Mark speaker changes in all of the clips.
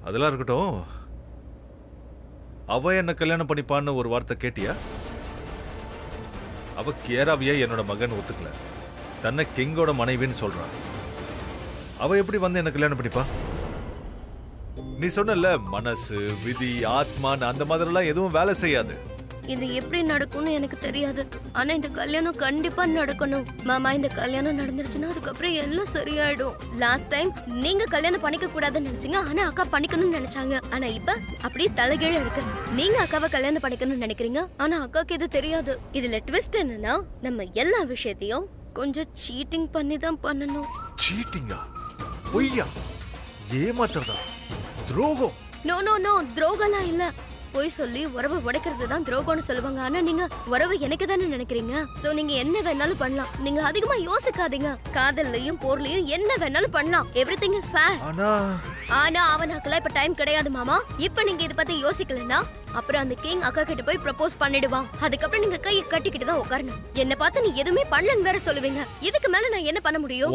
Speaker 1: அதெல்லாம் இருக்கட்டும். அவ என்ன கல்யாணம் பண்ணிப்பான்னு ஒரு வார்த்தை கேட்டியா? அவ கியராவிய என்னோட மகன் ஒத்துக்கல. தன்னை கிங்கோட மனைவின்னு சொல்றான். அவ எப்படி வந்து என்ன கல்யாணம் பண்ணிப்பா? நீ சொன்னல மனசு, விதி, ஆத்மான்னு அந்த மாதிரிலாம் எதுவும் வேலை செய்யாது.
Speaker 2: இது எப்படி நடக்கும்னு எனக்கு தெரியாது. ஆனா இந்த கல்யாணம் கண்டிப்பா நடக்கணும். மாமா, இந்த கல்யாணம் நடந்துருச்சுன்னா அதுக்கப்புறம் எல்லாம் சரியாயிடும். லாஸ்ட் டைம் நீங்க கல்யாணம் பண்ணிக்க கூடாதுன்னு நினைச்சீங்க, ஆனா அக்கா பண்ணிக்கணும்னு நினைச்சாங்க. ஆனா இப்ப அப்படியே தலைகீழ இருக்கு. நீங்க அக்காவை கல்யாணம் பண்ணிக்கணும்னு நினைக்கிறீங்க, ஆனா அக்காக்கு இது தெரியாது. இதுல ட்விஸ்ட் என்னன்னா, நம்ம எல்லா விஷயத்தையும் கொஞ்சம் சீட்டிங் பண்ணி தான் பண்ணணும்.
Speaker 1: சீட்டிங்கா? பொய்யா? ஏமாத்துறதா? துரோகம்?
Speaker 2: நோ நோ நோ, துரோகம்லாம் இல்ல. போய் சொல்லி உறவை உடைக்கிறது தான் துரோகம்னு சொல்லுவாங்க. ஆனா நீங்க உறவை எனக்கு தானே நினைக்கிறீங்க. சோ நீங்க என்ன வேணாலும் பண்ணலாம். நீங்க அதிகமா யோசிக்காதீங்க. காதல்லையும் போர்லயும் என்ன வேணாலும் பண்ணலாம். Everything is fair. ஆனா அவனுக்குலாம் இப்ப டைம் கிடையாது மாமா. இப்ப நீங்க இத பத்தி யோசிக்கலனா அப்புறம் அந்த கிங் அக்கா கிட்ட போய் ப்ரப்போஸ் பண்ணிடுவான். அதுக்கப்புறம் நீங்க கையை கட்டிக்கிட்டு தான் உட்காரணும். என்ன பார்த்து நீ எதுவுமே பண்ணலன்னு வேற சொல்லுவீங்க. இதுக்கு மேல நான் என்ன பண்ண முடியும்?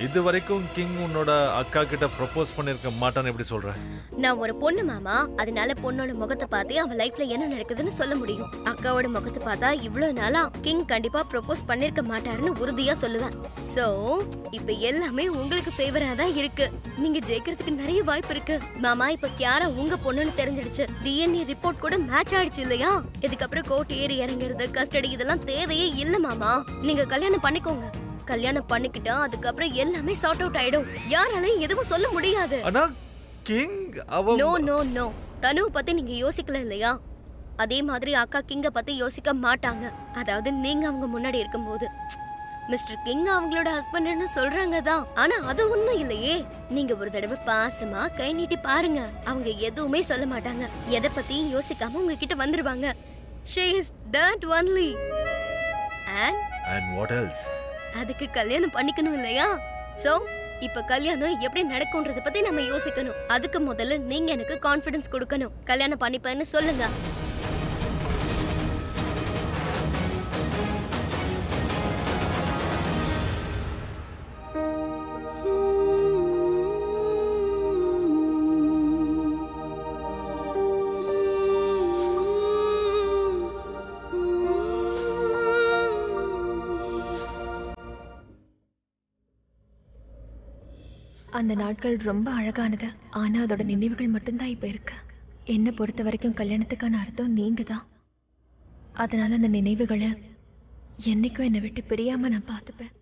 Speaker 1: இது வரைக்கும் கிங் உன்னோட அக்கா கிட்ட ப்ரப்போஸ் பண்ணிருக்க மாட்டான்னு எப்படி சொல்ற?
Speaker 2: நான் ஒரு பொண்ணு மாமா, அதனால பொண்ணோட முகத்தை பார்த்து அவ லைஃப்ல என்ன நடக்குதுன்னு சொல்ல முடியும். அக்காவோட முகத்தை பார்த்தா இவ்வளவு நாளா கிங் கண்டிப்பா ப்ரப்போஸ் பண்ணிருக்க மாட்டாருன்னு உறுதியா சொல்லுவேன். சோ இப்ப எல்லாமே உங்களுக்கு ஃபேவரா தான் இருக்கு. நீங்க ஜெயிக்கிறதுக்கு நிறைய வாய்ப்பு இருக்கு மாமா. இப்ப கியாரா உங்க பொண்ணுன்னு தெரிஞ்சிடுச்சு. டிஎன்ஏ ரிப்போர்ட் கூட மேட்ச் ஆயிடுச்சு இல்லையா? இதுக்கப்புறம் கோர்ட் ஏறி இறங்குறது, கஸ்டடி இதெல்லாம் தேவையே இல்ல மாமா. நீங்க கல்யாணம் பண்ணிக்கோங்க. கல்யாணம் பண்ணிக்கிட்டா அதுக்கப்புறம் எல்லாமே சார்ட் அவுட் ஆயிடும். யாராலையும் எதுவும் சொல்ல முடியாது.
Speaker 1: ஆனா கிங்
Speaker 2: நோ நோ நோ, தனுவை பத்தி நீங்க யோசிக்கல இல்லையா? அதே மாதிரி அக்கா கிங்க பத்தி யோசிக்க மாட்டாங்க. அதாவது நீங்க அவங்க முன்னாடி இருக்கும்போது மிஸ்டர் கிங் அவங்களோட ஹஸ்பண்ட்னு சொல்றாங்க தான். ஆனா அது உண்மை இல்லையே. நீங்க ஒரு தடவை பாசமா கை நீட்டி பாருங்க. அவங்க எதுவுமே சொல்ல மாட்டாங்க. எதை பத்தியும் யோசிக்காம உங்ககிட்ட வந்துருவாங்க. She is that only.
Speaker 1: And what else?
Speaker 2: அதுக்கு கல்யாணம் பண்ணிக்கணும் இல்லையா? சோ இப்ப கல்யாணம் எப்படி நடக்கும்ன்றத பத்தி நம்ம யோசிக்கணும். அதுக்கு முதல்ல நீங்க எனக்கு கான்ஃபிடன்ஸ் கொடுக்கணும். கல்யாணம் பண்ணிப்பேன்னு சொல்லுங்க.
Speaker 3: அந்த நாட்கள் ரொம்ப அழகானது. ஆனா அதோட நினைவுகள் மட்டும்தான் இப்ப இருக்கு. என்னை பொறுத்த வரைக்கும் கல்யாணத்துக்கான அர்த்தம் நீங்க தான். அதனால அந்த நினைவுகளை என்னைக்கும் என்னை விட்டு பிரியாம நான் பார்த்துப்பேன்.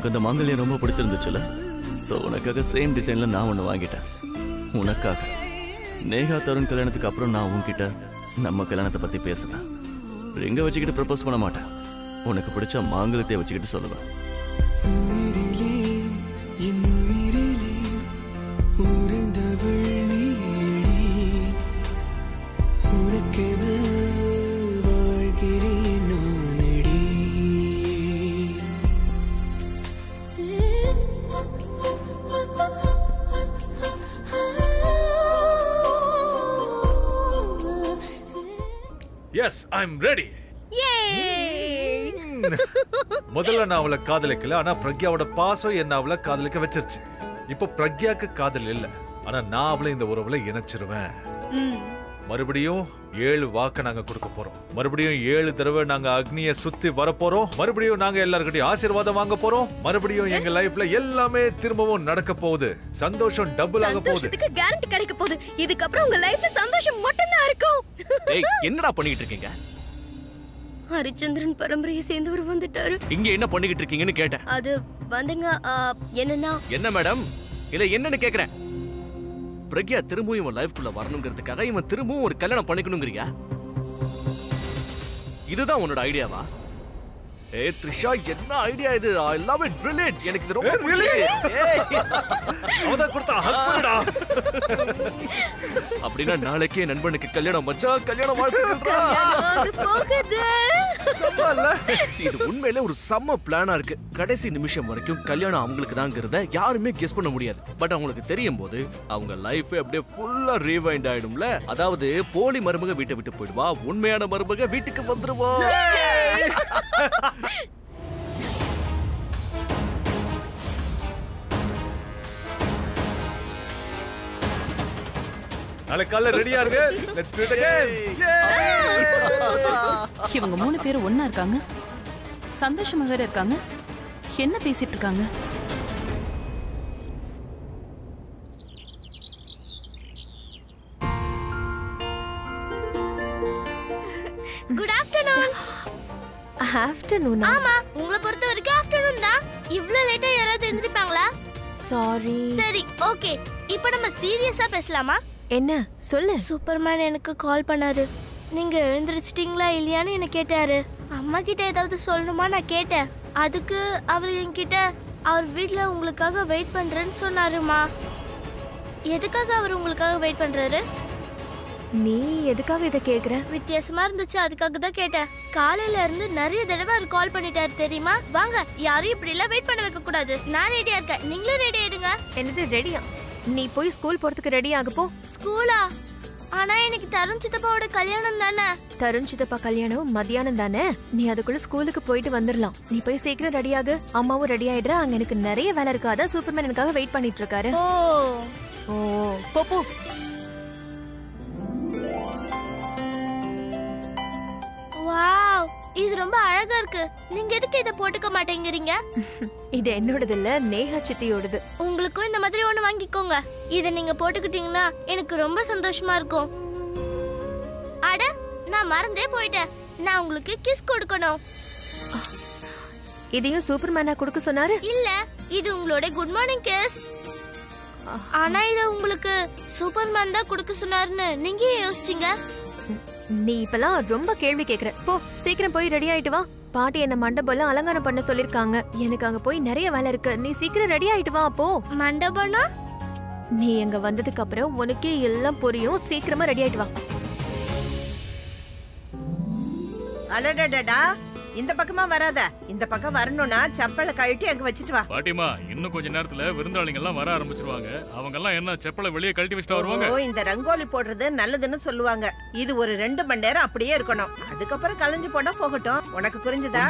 Speaker 4: அந்த மாங்கல்யம் ரொம்ப பிடிச்சிருந்துச்சுல. ஸோ உனக்காக சேம் டிசைன்ல நான் ஒன்று வாங்கிட்டேன். உனக்காக. நேஹா தருண் கல்யாணத்துக்கு அப்புறம் நான் உன்கிட்ட நம்ம கல்யாணத்தை பத்தி பேசுவேன். ரிங்க வச்சுக்கிட்டு ப்ரப்போஸ் பண்ண மாட்டேன். உனக்கு பிடிச்ச மாங்கல்யத்தை வச்சுக்கிட்டு சொல்லுவேன்.
Speaker 1: Yes, I'm ready. முதல்ல நான் அவளை காதலிக்கல. ஆனா பிரக்யாவோட பாசம் என்ன அவளை காதலிக்க வச்சிருச்சு. இப்போ பிரக்யாக்கு காதல் இல்ல. ஆனா நான் அவளை இந்த உறவுல இணைச்சிருவேன். மறுபடியும் 7 வாக்க நாங்க கொடுக்க போறோம். மறுபடியும் 7 தடவை நாங்க அக்னியை சுத்தி வர போறோம். மறுபடியும் நாங்க எல்லார்கிட்டயும் ஆசீர்வாதம் வாங்க போறோம். மறுபடியும் எங்க லைஃப்ல எல்லாமே திரும்பவும் நடக்க போகுது. சந்தோஷம் டபுள் ஆக போகுது.
Speaker 2: சந்தோஷத்துக்கு கேரண்டி கிடைக்க போகுது. இதுக்கு அப்புறம் உங்க லைஃப்ல சந்தோஷம் மட்டும் தான் இருக்கும்.
Speaker 4: ஏய், என்னடா பண்ணிட்டு இருக்கீங்க?
Speaker 2: ஹரிச்சந்திரன் பரம்பரையை சேர்ந்தவர் வந்துட்டாரு.
Speaker 4: இங்க என்ன பண்ணிக்கிட்டு இருக்கீங்கன்னு கேட்டேன்.
Speaker 2: அது வந்துங்க என்னன்னா
Speaker 4: என்ன மேடம் இல்ல என்னன்னு கேக்குறேன். பிரக்யா திரும்பவும் இவன் லைஃப்குள்ள வரணுங்கிறதுக்காக இவன் திரும்பவும் ஒரு கல்யாணம் பண்ணிக்கணுங்கிறியா? இதுதான் உன்னோட ஐடியாவா? ஏய் த்ரிஷா, என்ன ஐடியா இது? I love it, brilliant. எனக்கு இது ரொம்ப பிடிச்சிருக்கு. ஏய்
Speaker 1: அவதான் கொடுத்தா ஹக் பண்ணுடா.
Speaker 4: அப்படினா நாளைக்கே நண்பனுக்கு கல்யாணம் மச்சான், கல்யாணம் வாழ்த்துக்கள்டா.
Speaker 2: அது போகுது.
Speaker 1: சம்பல்ல.
Speaker 4: இது உண்மையிலே ஒரு செம்ம பிளானா இருக்கு. கடைசி நிமிஷம் வரைக்கும் கல்யாணம் அவங்களுக்கு தான்ங்கறத யாருமே கெஸ் பண்ண முடியாது. பட் அவங்களுக்கு தெரியும் போது அவங்க லைஃப் அப்படியே ஃபுல்லா ரீவைண்ட் ஆயிடும்ல. அதாவது போலி மருமக வீட்டை விட்டு போயிடுவா, உண்மையான மருமக வீட்டுக்கு வந்துருவா.
Speaker 1: நாளைக்கு காலைல ரெடியா இருங்க. Let's to it again.
Speaker 5: இவங்க 3 பேரும் ஒண்ணா இருக்காங்க, சந்தோஷமா வேற இருக்காங்க. என்ன பேசிட்டு இருக்காங்க?
Speaker 2: Good afternoon.
Speaker 3: ஆஃப்டர்நூன்?
Speaker 2: ஆமா, உங்களை பொறுத்த வரைக்கும் ஆஃப்டர்நூன் தான். இவ்ளோ லேட்டா யாராவது எந்திரிப்பாங்களா?
Speaker 3: சாரி.
Speaker 2: சரி, ஓகே. இப்போ நம்ம சீரியஸா பேசலாமா?
Speaker 3: என்ன சொல்லு.
Speaker 2: சூப்பர்மேன் எனக்கு கால் பண்ணாரு. நீங்க எழுந்திருச்சிட்டீங்களா இல்லையான்னு என்ன கேட்டாரு. அம்மா கிட்ட ஏதாவது சொல்லணுமா நான் கேட்டேன். அதுக்கு அவர் என்கிட்ட அவர் வீட்ல உங்களுக்காக வெயிட் பண்றேன்னு சொன்னாருமா. எதுக்காக அவர் உங்களுக்காக வெயிட் பண்றாரு?
Speaker 3: நீ எதுக்காக இதை கேக்குற?
Speaker 2: வித்தியாசமா இருந்துச்சு, அதுக்காக தான் கேட்டேன். காலையில இருந்து நிறைய தடவை அவர் கால் பண்ணிட்டாரு தெரியுமா. வாங்க, யாரும் இப்படி எல்லாம் வெயிட் பண்ண வைக்க கூடாது. நான் ரெடியா இருக்கேன், நீங்களும் ரெடி ஆயிடுங்க.
Speaker 3: என்னது ரெடியா? நீ போய் ஸ்கூல் போறதுக்கு ரெடி ஆக போ.
Speaker 2: ஸ்கூலா? ஆனா எனக்கு தருண் சித்தப்பாவோட கல்யாணம் தானே.
Speaker 3: தருண் சித்தப்பா கல்யாணம் மத்தியானம் தானே. நீ அதுக்குள்ள ஸ்கூலுக்கு போயிட்டு வந்துடலாம். நீ போய் சீக்கிரம் ரெடி ஆகு. அம்மாவும் ரெடி ஆயிடுற. அங்க எனக்கு நிறைய வேலை இருக்கு. அதான் சூப்பர்மேன் எனக்காக வெயிட் பண்ணிட்டு இருக்காரு.
Speaker 2: ஓ
Speaker 3: ஓ போ போ.
Speaker 2: வாவ், இது ரொம்ப அழகா இருக்கு. நீங்க எதுக்கு இத போட்டுக்க மாட்டேங்கிறீங்க?
Speaker 3: இது என்னோடது இல்ல, நேஹா சித்தியோடது.
Speaker 2: உங்களுக்கும் இந்த மாதிரி ஒண்ணு வாங்கிக்கோங்க. இத நீங்க போட்டுக்கிட்டீங்கன்னா எனக்கு ரொம்ப சந்தோஷமா இருக்கும். அட, நான் மறந்தே போயிட்டேன். நான் உங்களுக்கு கிஸ் கொடுக்கணும்.
Speaker 3: இதையும் சூப்பர்மேனா கொடுக்க சொன்னாரு?
Speaker 2: இல்ல, இது உங்களோட குட் மார்னிங் கிஸ். ஆனா இத உங்களுக்கு சூப்பர்மேன் தான் கொடுக்க சொன்னாருன்னு நீங்க யோசிச்சீங்க?
Speaker 3: நீ இப்பெல்லாம் ரொம்ப கேள்வி கேக்குற. போ சீக்கிரம் போய் ரெடி ஆயிட்டு வா. பாட்டி என்ன மண்டபம்லாம் அலங்காரம் பண்ண சொல்லிருக்காங்க. எனக்கு அங்க போய் நிறைய வேலை இருக்கு. நீ சீக்கிரம் ரெடி ஆயிட்டு வா. போ.
Speaker 2: மண்டபம்னா?
Speaker 3: நீ எங்க வந்ததுக்கு அப்புறம் உனக்கே எல்லாம் புரியும். சீக்கிரமா ரெடி ஆயிட்டு வா.
Speaker 6: அடடடடா, இந்த பக்கமா வராத. இந்த பக்கம் வரணும்னா செப்பலை கழட்டி அங்க வச்சிட்டு வா.
Speaker 7: பாட்டிமா, இன்னும் கொஞ்ச நேரத்துல விருந்தாளிங்க எல்லாம் வர ஆரம்பிச்சிருவாங்க. அவங்க எல்லாம் என்ன செப்பலை வெளியே கழட்டி வச்சுட்டு வருவாங்க?
Speaker 6: ஓ, இந்த ரங்கோலி போடுறது நல்லதுன்னு சொல்லுவாங்க. இது ஒரு 2 மணி நேரம் அப்படியே இருக்கணும். அதுக்கப்புறம் கலைஞ்சு போட்டா போகட்டும். உனக்கு புரிஞ்சுதா?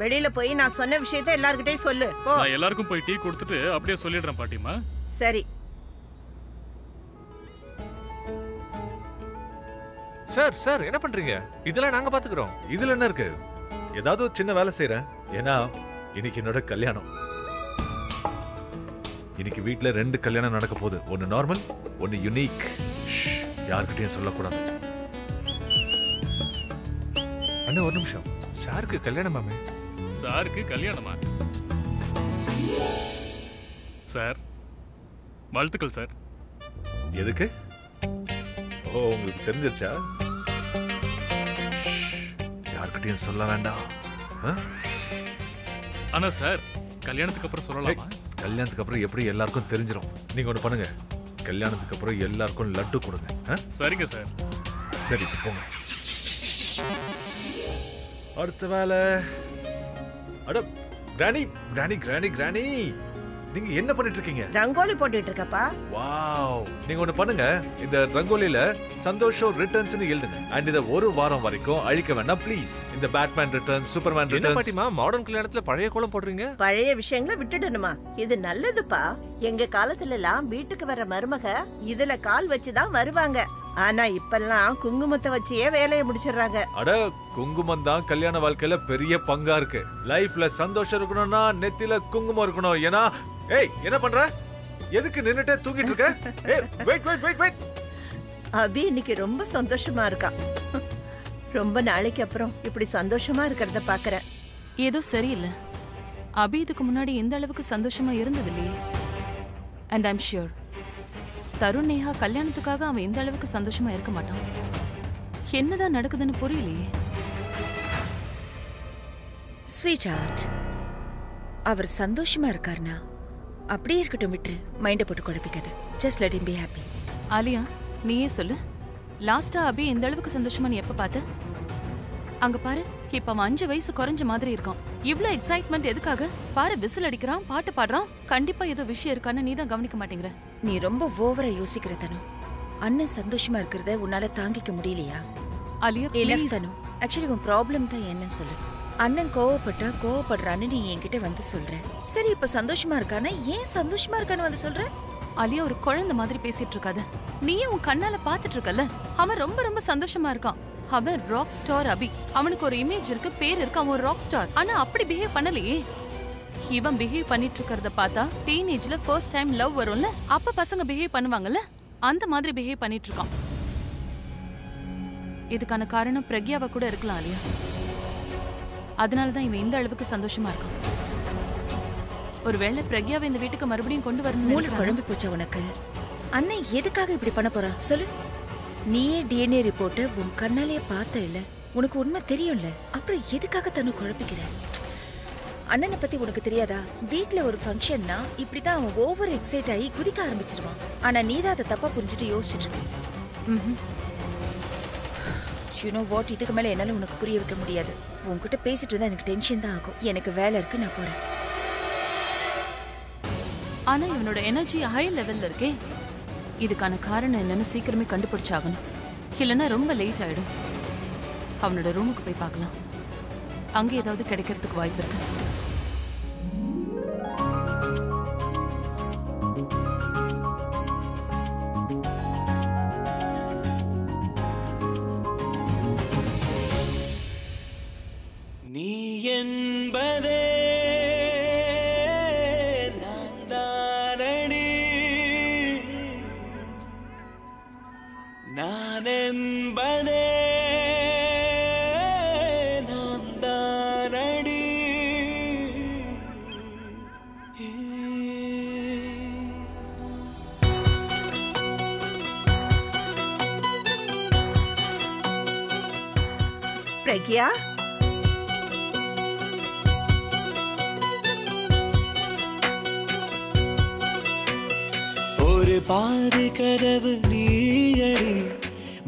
Speaker 6: வெளியில போய் நான் சொன்ன விஷயத்த எல்லார்கிட்டயும் சொல்லு. போ.
Speaker 7: நான் எல்லாருக்கும் போய் டீ கொடுத்துட்டு அப்படியே சொல்லிடுறேன் பாட்டிமா.
Speaker 6: சரி.
Speaker 8: சார் சார் என்ன பண்றீங்க? இதெல்லாம் நாங்க பாத்துக்கிறோம்.
Speaker 1: இதுல என்ன இருக்கு? ஏதாவது ஒரு சின்ன வேலை செய்யறேன். ஏன்னா இன்னைக்கு என்னோட கல்யாணம். இன்னைக்கு வீட்ல 2 கல்யாணம் நடக்க போகுது. ஒன்னு நார்மல், ஒன்னு யுனிக். யார்கிட்டயும் சொல்லக்கூடாது.
Speaker 8: அண்ணா ஒரு நிமிஷம். சாருக்கு கல்யாணமாமே?
Speaker 7: சாருக்கு கல்யாணமா? சார் வாழ்த்துக்கள் சார்.
Speaker 1: எதுக்கு? ஓ, உங்களுக்கு தெரிஞ்சிருச்சா? யார்கிட்டயும் சொல்ல வேண்டாம்.
Speaker 7: ஆனா சார் கல்யாணத்துக்கு அப்புறம் சொல்லலாமா?
Speaker 1: கல்யாணத்துக்கு அப்புறம் எப்படி எல்லாருக்கும் தெரிஞ்சிடும். நீங்க ஒண்ணு பண்ணுங்க, கல்யாணத்துக்கு அப்புறம் எல்லாருக்கும் லட்டு கொடுங்க.
Speaker 7: சரிங்க சார்.
Speaker 1: சரி போங்க. அடுத்த வேலை. அட கிராணி கிராணி கிராணி கிராணி, நீங்க என்ன பண்ணிட்டு இருக்கீங்க?
Speaker 6: ரங்கோலி போட்டுட்டு இருக்கப்பா.
Speaker 1: வாவ், நீங்க ஒண்ணு பண்ணுங்க. இந்த ரங்கோலில சந்தோஷம் ரிட்டர்ன்ஸ்னு எழுதுங்க. அண்ட் இத 1 வாரம் வரைக்கும் அழிக்க வேண்டாம் ப்ளீஸ். இந்த பேட்மேன் ரிட்டர்ன்ஸ், சூப்பர்மேன்
Speaker 8: என்ன
Speaker 1: ரிட்டர்ன்ஸ்.
Speaker 8: பாட்டிமா மாடர்ன் கல்யாணத்துல பழைய கோலம் போடுறீங்க?
Speaker 6: பழைய விஷயங்களை விட்டுடணுமா? இது நல்லதுப்பா. எங்க காலத்துல எல்லாம் வீட்டுக்கு வர மருமக இதுல கால் வச்சுதான் வருவாங்க. ஆனா இப்பெல்லாம் குங்குமத்தை வச்சே வேலையை முடிச்சிடுறாங்க.
Speaker 1: அட, குங்குமம் தான் கல்யாண வாழ்க்கையில பெரிய பங்கா இருக்கு. லைஃப்ல சந்தோஷம் இருக்கணும்னா நெத்தில குங்குமம் இருக்கணும். ஏன்னா ஏய், என்ன பண்ற? எதுக்கு நின்னுட்டே தூங்கிட்டு இருக்க? ஏய், வெயிட் வெயிட் வெயிட் வெயிட்.
Speaker 6: அபி இன்னைக்கு ரொம்ப சந்தோஷமா இருக்கான். ரொம்ப நாளைக்கு அப்புறம் இப்படி சந்தோஷமா இருக்கிறத பாக்குறேன்.
Speaker 5: ஏதோ சரியில்லை. அபி இதுக்கு முன்னாடி எந்த அளவுக்கு சந்தோஷமா இருந்தது இல்லையே. And I'm sure Tarun Neha கல்யாணத்துக்காக அவன் எந்த அளவுக்கு சந்தோஷமா இருக்க மாட்டான். என்னதான் நடக்குதுன்னு புரியலையே.
Speaker 9: ஸ்வீட் ஹார்ட், அவர் சந்தோஷமா இருக்காருனா அப்படியே இருக்கட்டும், விட்டுரு. மைண்டை போட்டு குழப்பிக்காத. Just let him be happy.
Speaker 5: Alia, நீயே சொல்லு, லாஸ்டா அபி எந்த அளவுக்கு சந்தோஷமா நீ எப்ப பார்த்த? அங்க பாரு, இப்ப அவன் 5 வயசு குறைஞ்ச மாதிரி இருக்கான். இவ்ளோ எக்ஸைட்மெண்ட் எதுக்காக? பாரு, விசில் அடிக்கிறான், பாட்டு பாடுறான். கண்டிப்பா ஏதோ விஷயம் இருக்கான்னு நீ தான் கவனிக்க மாட்டேங்கிற.
Speaker 9: நீ ரொம்ப ஓவரா யோசிக்கிற தனு. அண்ணன் சந்தோஷமா இருக்கிறத உன்னால தாங்கிக்க முடியலையா?
Speaker 5: ஆலியா
Speaker 9: இல்ல
Speaker 5: ப்ளீஸ்.
Speaker 9: தனு, ஆக்சுவலி உன் ப்ராப்ளம் தான் என்னன்னு சொல்லு. அண்ணன் கோவப்பட்டா கோவப்படுறான்னு நீ என்கிட்ட வந்து சொல்ற. சரி, இப்ப சந்தோஷமா இருக்கானா? ஏன் சந்தோஷமா இருக்கான்னு வந்து சொல்ற?
Speaker 5: ஆலியா, ஒரு குழந்தை மாதிரி பேசிட்டு இருக்காத. நீயே உன் கண்ணால பாத்துட்டு இருக்கல. அவன் ரொம்ப ரொம்ப சந்தோஷமா இருக்கான். அவன் ராக் ஸ்டார் அபி. அவனுக்கு ஒரு இமேஜ் இருக்கு, பேர் இருக்கு, அவன் ஒரு ராக் ஸ்டார். ஆனா அப்படி பிஹேவ் பண்ணலையே. இவன் பிஹேவ் பண்ணிட்டு இருக்கறத பார்த்தா டீனேஜ்ல ஃபர்ஸ்ட் டைம் லவ் வரும்ல, அப்ப பசங்க பிஹேவ் பண்ணுவாங்கல்ல, அந்த மாதிரி பிஹேவ் பண்ணிட்டு இருக்கான். இதுக்கான காரணம் பிரக்யாவா கூட இருக்கலாம் ஆலியா. அதனாலதான் இவன் இந்த அளவுக்கு சந்தோஷமா இருக்கான். ஒருவேளை பிரக்யாவை இந்த வீட்டுக்கு மறுபடியும் கொண்டு வரணும்.
Speaker 9: மூளை குழம்பி போச்சா உனக்கு? அண்ணன் எதுக்காக இப்படி பண்ண போறான் சொல்லு. நீயே டிஎன்ஏ ரிப்போர்ட்டை உன் கண்ணாலேயே பார்த்த இல்ல, உனக்கு உண்மை தெரியும்ல, அப்புறம் எதுக்காக தன்னு குழப்பிக்கிற? அண்ணனை பத்தி உனக்கு தெரியாதா? வீட்ல ஒரு ஃபங்க்ஷன்னா இப்படிதான் அவன் ஓவர் எக்ஸைட் ஆகி குதிக்க ஆரம்பிச்சிருவான். ஆனா நீதான் அதை தப்பா புரிஞ்சுட்டு யோசிச்சுட்டு இருக்க. யூ நோ வாட், இதுக்கு மேல என்னால உனக்கு புரிய வைக்க முடியாது. உன்கிட்ட பேசிட்டு இருந்தா எனக்கு டென்ஷன் தான் ஆகும். எனக்கு வேலை இருக்கு, நான் போறேன்.
Speaker 5: ஆனா இவனோட எனர்ஜி ஹை லெவல்ல இருக்கே. இதுக்கான காரணம் என்னன்னு சீக்கிரமே கண்டுபிடிச்சாகணும். இல்லைன்னா ரொம்ப லேட் ஆயிடும். அவனோட ரூமுக்கு போய் பார்க்கலாம். அங்க ஏதாவது கிடைக்கிறதுக்கு வாய்ப்பு இருக்கு.
Speaker 10: நீ என்பதே நான் என்பதே நாம் தானடி.
Speaker 6: பிரக்யா,
Speaker 10: ஒரு பாதி கதவு நீயடி,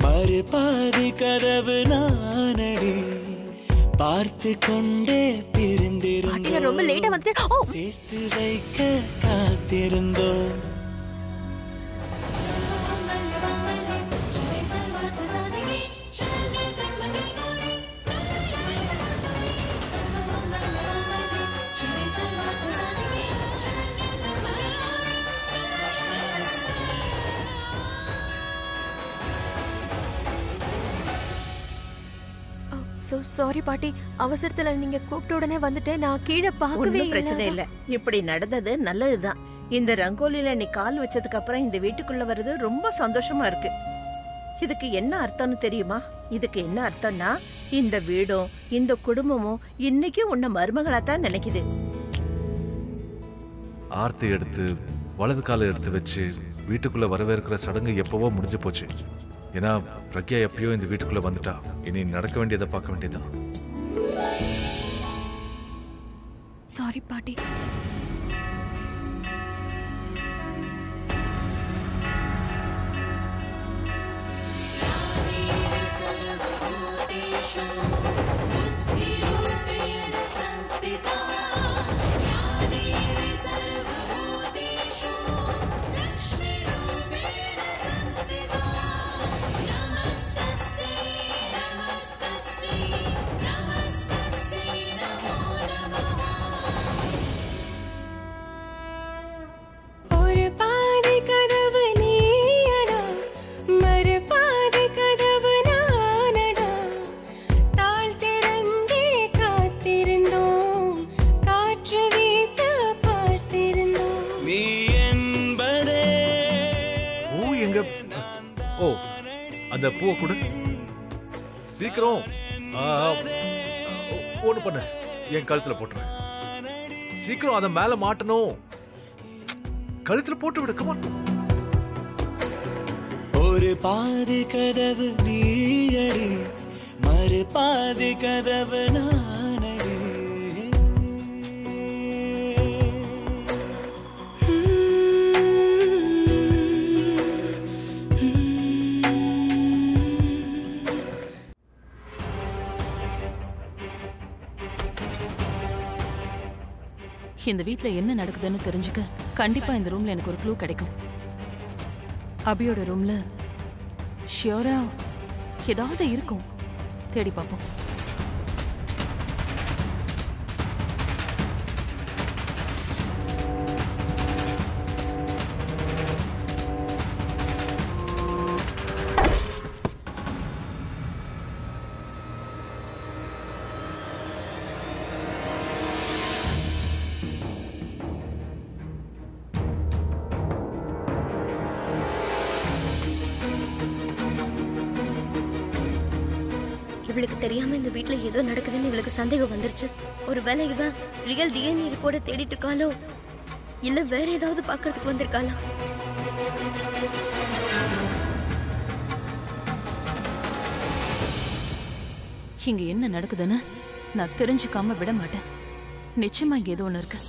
Speaker 10: மறு பாதி கதவு நானடி. பார்த்து கொண்டே பிரிந்திருந்தோம்,
Speaker 3: ரொம்ப லேட்டா வந்து
Speaker 10: சேர்த்து வைக்க காத்திருந்தோம்.
Speaker 3: சாரி பாட்டி, அவசரத்துல நீங்க கூப்பிட்ட உடனே வந்துட்டேன். நான் கீழே பார்க்கவே
Speaker 6: ஒன்றும் பிரச்சனை இல்ல. இப்படி நடந்தது நல்லதுதான். இந்த ரங்கோலியில நீ கால் வச்சதுக்கு அப்புறம் இந்த வீட்டுக்குள்ள வர்றது ரொம்ப சந்தோஷமா இருக்கு. இதுக்கு என்ன அர்த்தம்னு தெரியுமா? இதுக்கு என்ன அர்த்தம்னா, இந்த வீடும் இந்த குடும்பமும் இன்னைக்கு உன்னை மருமகளா தான் நினைக்குது.
Speaker 1: ஆர்த்தி எடுத்து வலது காலை எடுத்து வச்சு வீட்டுக்குள்ள வரவேற்கிற சடங்கு எப்பவோ முடிஞ்சு போச்சு. ஏன்னா பிரக்யா எப்பயோ இந்த வீட்டுக்குள்ள வந்துட்டா. இனி நடக்க வேண்டியதை பார்க்க வேண்டியதான்.
Speaker 3: சாரி பாட்டி.
Speaker 1: அந்த பூவை கூட சீக்கிரம் ஒண்ணு பண்ணு, என் கழுத்துல போட்டுரு. சீக்கிரம் அதை மேல மாட்டணும். கழுத்துல போட்டு விடு. கமான்.
Speaker 10: ஒரு பாதி கதவு நீயடி, மறு பாதி கதவு நானடி.
Speaker 5: இந்த வீட்ல என்ன நடக்குதுன்னு தெரிஞ்சுக்க கண்டிப்பா இந்த ரூம்ல எனக்கு ஒரு க்ளூ கிடைக்கும். அபியோட ரூம்ல ஷியோரா ஏதாவது இருக்கும். தேடி பார்ப்போம்.
Speaker 2: இவளுக்கு தெரியாம இந்த வீட்ல ஏதோ நடக்குதுன்னு இவளுக்கு சந்தேகம் வந்துருச்சு. ஒருவேளை இவ ரியல் டிஎன்ஏ ரிப்போர்ட்டை தேடிட்டு இருக்காளோ, இல்ல வேற ஏதாவது பாக்குறதுக்கு வந்திருக்காளா?
Speaker 5: இங்க என்ன நடக்குதுன்னு நான் தெரிஞ்சுக்காம விட மாட்டேன். நிச்சயமா இங்க ஏதோ ஒண்ணு இருக்கு.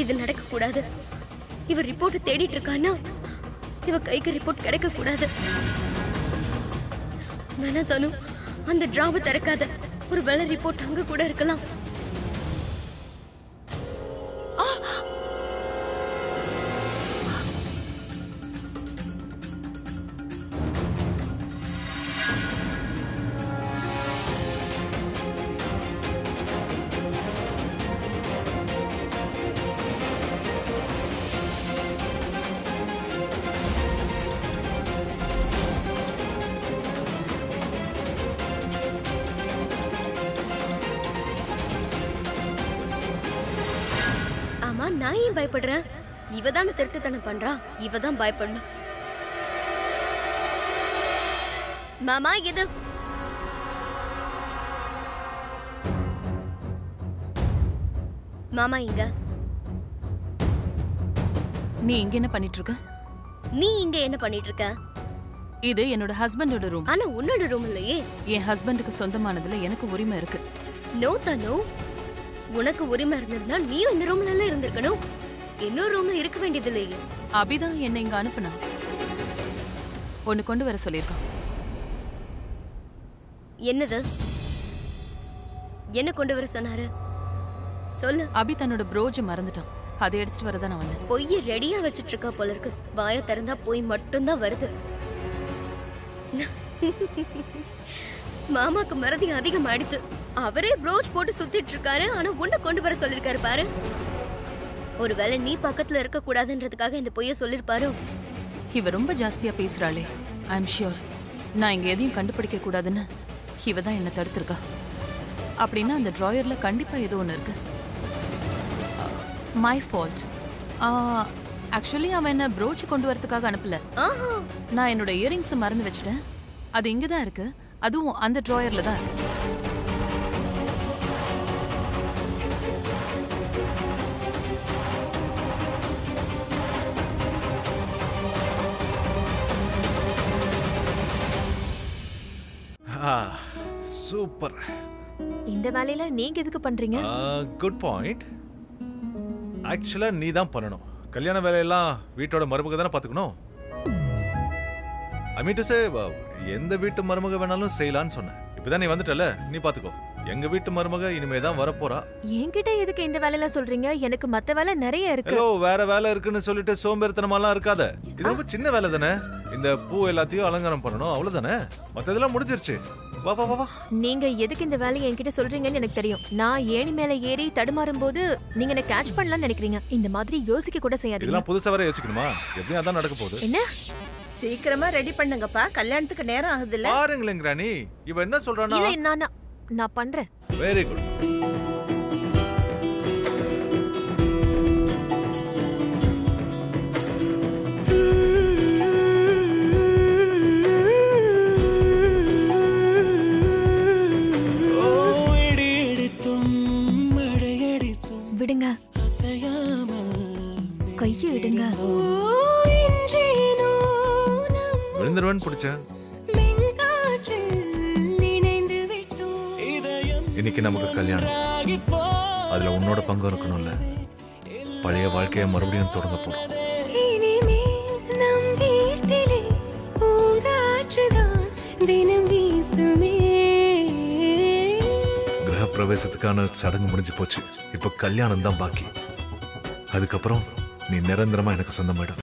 Speaker 2: இது நடக்க கூடாது. இவ ரிப்போர்ட் தேடிட்டு இருக்கானா, இவ கைக்கு ரிப்போர்ட் கிடைக்க கூடாது. வேணா தனு, அந்த டிராவை திறக்காத. ஒரு வேளை ரிப்போர்ட் அங்க கூட இருக்கலாம். நான் ஏன் பயப்படுறேன்? இவதான திருட்டுத்தனம் பண்றா. இவதான் பயப்படணும். மாமா, இது மாமா இங்க.
Speaker 5: நீ இங்க என்ன பண்ணிட்டு இருக்க?
Speaker 2: நீ இங்க என்ன பண்ணிட்டு இருக்க?
Speaker 5: இது என்னோட ஹஸ்பண்டோட ரூம்.
Speaker 2: ஆனா உன்னோட ரூம் இல்லையே.
Speaker 5: என் ஹஸ்பண்டுக்கு சொந்தமானதுல எனக்கு உரிமை இருக்கு.
Speaker 2: நோ தனு, உனக்கு உரிமை இருந்திருந்தா நீயும் இந்த ரூம்ல எல்லாம் இருந்திருக்கணும். இன்னொரு ரூம்ல இருக்க வேண்டியது இல்லையே.
Speaker 5: அபிதான் என்ன இங்க அனுப்புனா. ஒன்னு கொண்டு வர சொல்லிருக்கான்.
Speaker 2: என்னது? என்ன கொண்டு வர சொன்னாரு? சொல்லு.
Speaker 5: அபி தன்னோட ப்ரோஜ் மறந்துட்டான். அதை எடுத்துட்டு வரதான் நான் வந்தேன்.
Speaker 2: பொய்ய ரெடியா வச்சிட்டு இருக்கா போல இருக்கு. வாய திறந்தா போய் மட்டும்தான் வருது. மாமாக்கு மறதி அதிகமாயிடுச்சு. அவரே ப்ரோச் போட்டு சுத்திட்டு இருக்காரு. ஆனா உன்னை கொண்டு வர சொல்லிருக்காரு பாரு. ஒருவேளை நீ பக்கத்துல இருக்க கூடாதுன்றதுக்காக இந்த பொய்ய சொல்லிருப்பாரோ?
Speaker 5: இவ ரொம்ப ஜாஸ்தியா பேசுறாளே. ஐ எம் ஷியோர் நான் இங்க எதையும் கண்டுபிடிக்க கூடாதுன்னு இவ தான் என்ன தடுத்திருக்கா. அப்படின்னா அந்த டிராயர்ல கண்டிப்பா ஏதோ ஒன்று இருக்கு. My fault. ஆக்சுவலி அவன் என்ன ப்ரோச் கொண்டு வரதுக்காக அனுப்பல. நான் என்னோட இயரிங்ஸை மறந்து வச்சுட்டேன். அது இங்க தான் இருக்கு. அதுவும் அந்த டிராயர்ல தான் இருக்கு.
Speaker 1: சூப்பர்.
Speaker 3: இந்த வேலையில நீங்க எதுக்கு பண்றீங்க?
Speaker 1: Good point. ஆக்சுவலா நீ தான் பண்ணணும். கல்யாண வேலையெல்லாம் வீட்டோட மருமக தானே பாத்துக்கணும். ஐ மீன் டு சே, எந்த வீட்டு மருமக வேணாலும் செய்யலான்னு சொன்னேன். இப்பதான் நீ வந்துட்டல, நீ பாத்துக்கோ. எங்க வீட்டு மருமக இனிமே தான் வரப்போறா.
Speaker 3: என்கிட்ட எதுக்கு இந்த வேலையில சொல்றீங்க? எனக்கு மத்த வேலை நிறைய இருக்கு.
Speaker 1: வேற வேலை இருக்குன்னு சொல்லிட்டு சோம்பேறித்தனமாலாம் இருக்காத. இது ரொம்ப சின்ன வேலை தானே. இந்த பூ எல்லாத்தையும் அலங்காரம் பண்ணணும், அவ்வளவுதானே? மத்ததெல்லாம் முடிஞ்சிருச்சு. வா வா வா வா.
Speaker 3: நீங்க எதுக்கு இந்த வேலையை என்கிட்ட சொல்றீங்கன்னு எனக்கு தெரியும். நான் ஏணி மேல ஏறி தடுமாறும் போது நீங்க என்ன கேட்ச் பண்ணலாம்னு நினைக்கிறீங்க. இந்த மாதிரி யோசிக்க கூட செய்யாதீங்க.
Speaker 1: இதெல்லாம் புதுசா வர யோசிக்கணுமா? எப்படியும் அதான் நடக்க போகுது.
Speaker 3: என்ன?
Speaker 6: சீக்கிரமா ரெடி பண்ணுங்கப்பா, கல்யாணத்துக்கு நேரம் ஆகுதுல்ல.
Speaker 1: பாருங்களேன் கிராணி, இவ என்ன சொல்றானா?
Speaker 3: இல்ல நான் பண்றேன்.
Speaker 1: Very good.
Speaker 3: விடுங்க, கையை எடுங்க.
Speaker 1: விழுந்துருவேன்னு பிடிச்சேன். இன்னைக்கு நமக்கு கல்யாணம், அதுல உன்னோட பங்கு இருக்கணும்ல. பழைய வாழ்க்கைய மறுபடியும் தொடங்க போறோம். கிரக பிரவேசத்துக்கான சடங்கு முடிஞ்சு போச்சு. இப்ப கல்யாணம் தான் பாக்கி. அதுக்கப்புறம் நீ நிரந்தரமா எனக்கு சொந்தமாயிடும்.